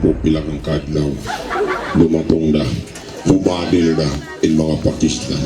po pila kang kadlaw. Dumatong na, bumadil na in mga Pakistan.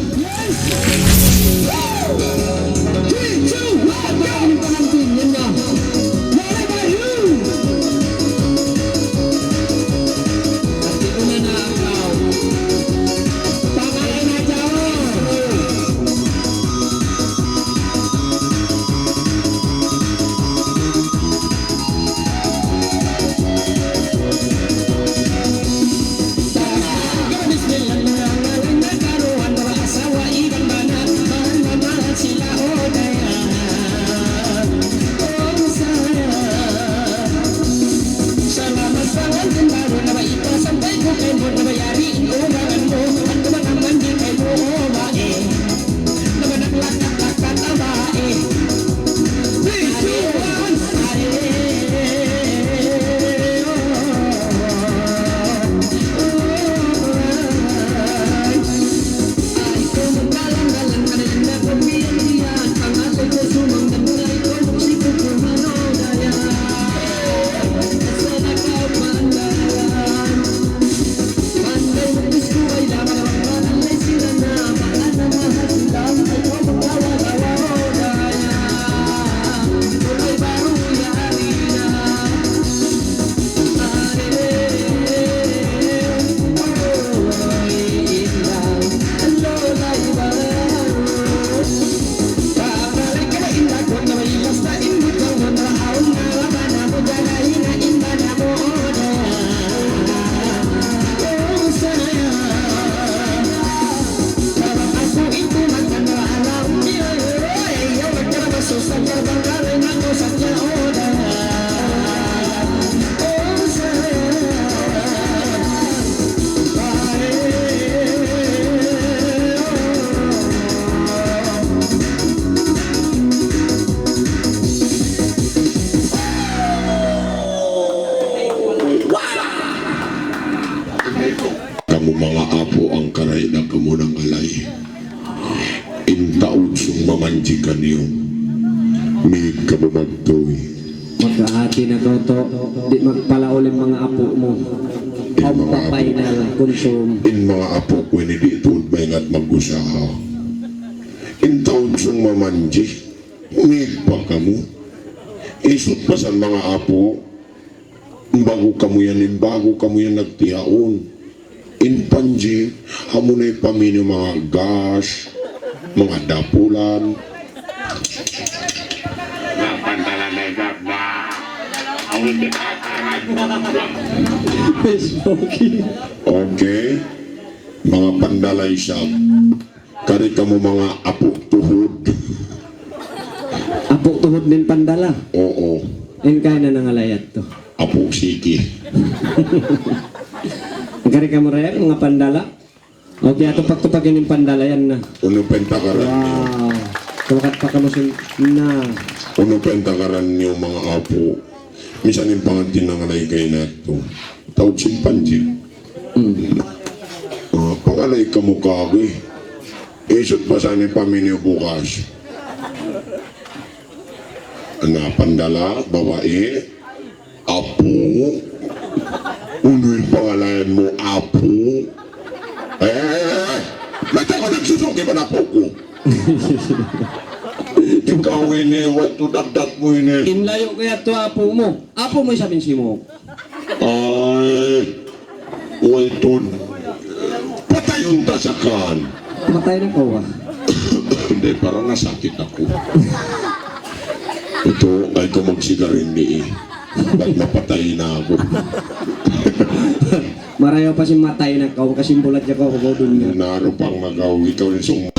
Kamu mga apo ang karay na kamunang alay. Intaod sung mamanjikan niyo. May kababagtoy. Magkahati na to, di magpalaulim mga apo mo. Ang papay na konsum. In mga apo ko hindi tuod may ngat mag-usaha. Intaod sung mamanji. May pa kamu. Isot pa sa mga apo. Bago kamu yan nagtihaon. In panji, hamunay paminyo mga gas, mga dapulan. Napantala na igap na. Awin di Okay. Mga pandalay siya. Kari ka mo mga apo tuhod. Apo tuhod din pandala. Oo. Yan kaya na nangalayat to. Apo siki. Kari ka mo rin, mga pandala. Okay, ato pagtupagin yung pandala yan na. Uno pentakaran niyo. Wow. Tumakat pa ka mo na. Uno pentakaran niyo mga apo. Misan yung pangantin ng alay kayo na ito. Tawad simpanji. Pangalay ka mo kagoy. Isot pa sa aming paminyo bukas. Pandala, babae, apo. Uno yung pangalayan mo, apo. Ba't ako nagsusuki ba na po ko? Ikaw ini, wato dagdag mo ini. Inlayo kaya to apo mo. Apo mo sabihin si mo. Ay, wato. Patayon tasakan. Matay na ko ah. Hindi, parang nasakit ako. Ito ay kumagsigarin ni ba't mapatay na ako? Marayo pa si matay na kau kasi bulat niya ko doon nga. Naro pang magaw, ikaw rin sung...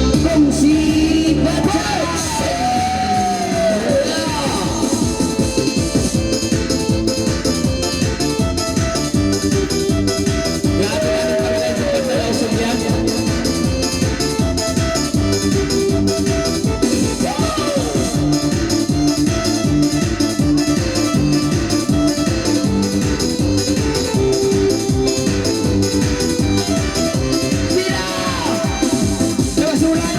Basura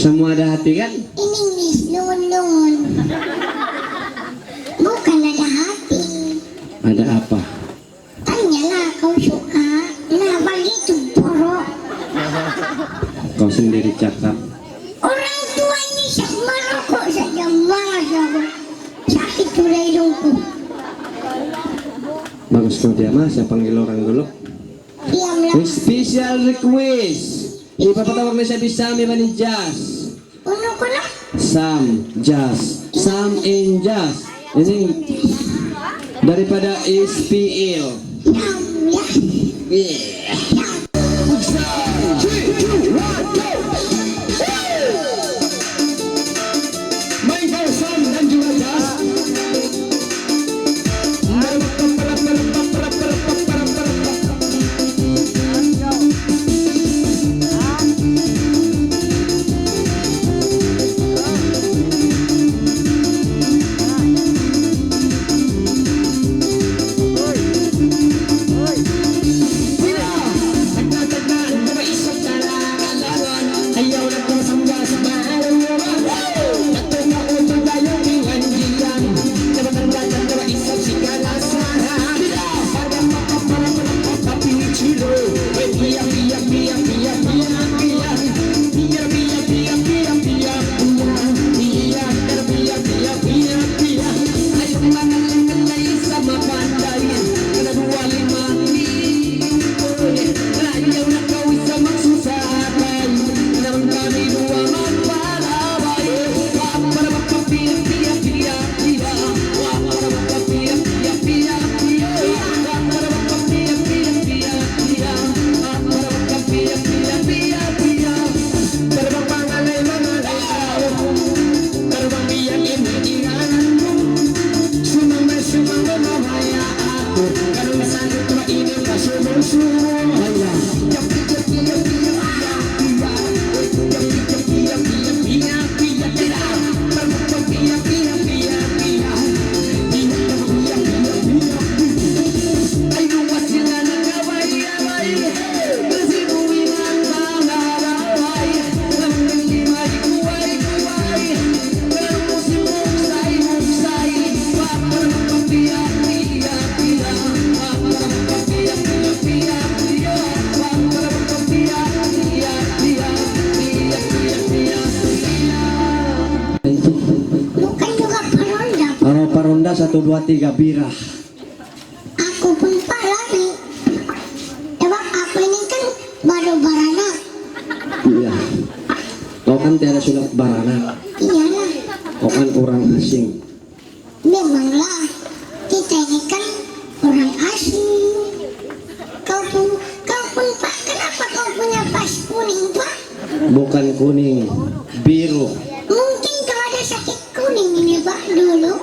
Semua ada hati kan? In English, nun. Bukan ada hati. Ada apa? Tanyalah kau suka. Nah begitu porok. Kau sendiri cakap. Orang tuanya sak merokok saja malas aku. Sakit sudah hidungku. Bagus kau dia mas, saya panggil orang dulu. Diamlah. Special request. Ipapatawag na siya di Sam Ivan Jazz. Uno ko na. Sam Jazz. Sam and Jazz. Ini daripada SPL. Diam ya. Yeah. Michael Sam dan juga Jazz. Bukan juga peronda. Kalau paronda 1 2 3 birah. Aku pun palari. Sebab aku ini kan baru beranak. Iya. Kau kan tiada sudah baranak. Iyalah. Kau kan orang asing. Memanglah. Kita ini kan orang asing. Kau pun Pak. Kenapa kau punya pas kuning Pak? Bukan kuning, biru. Mungkin kau ada sakit kuning ini Pak dulu.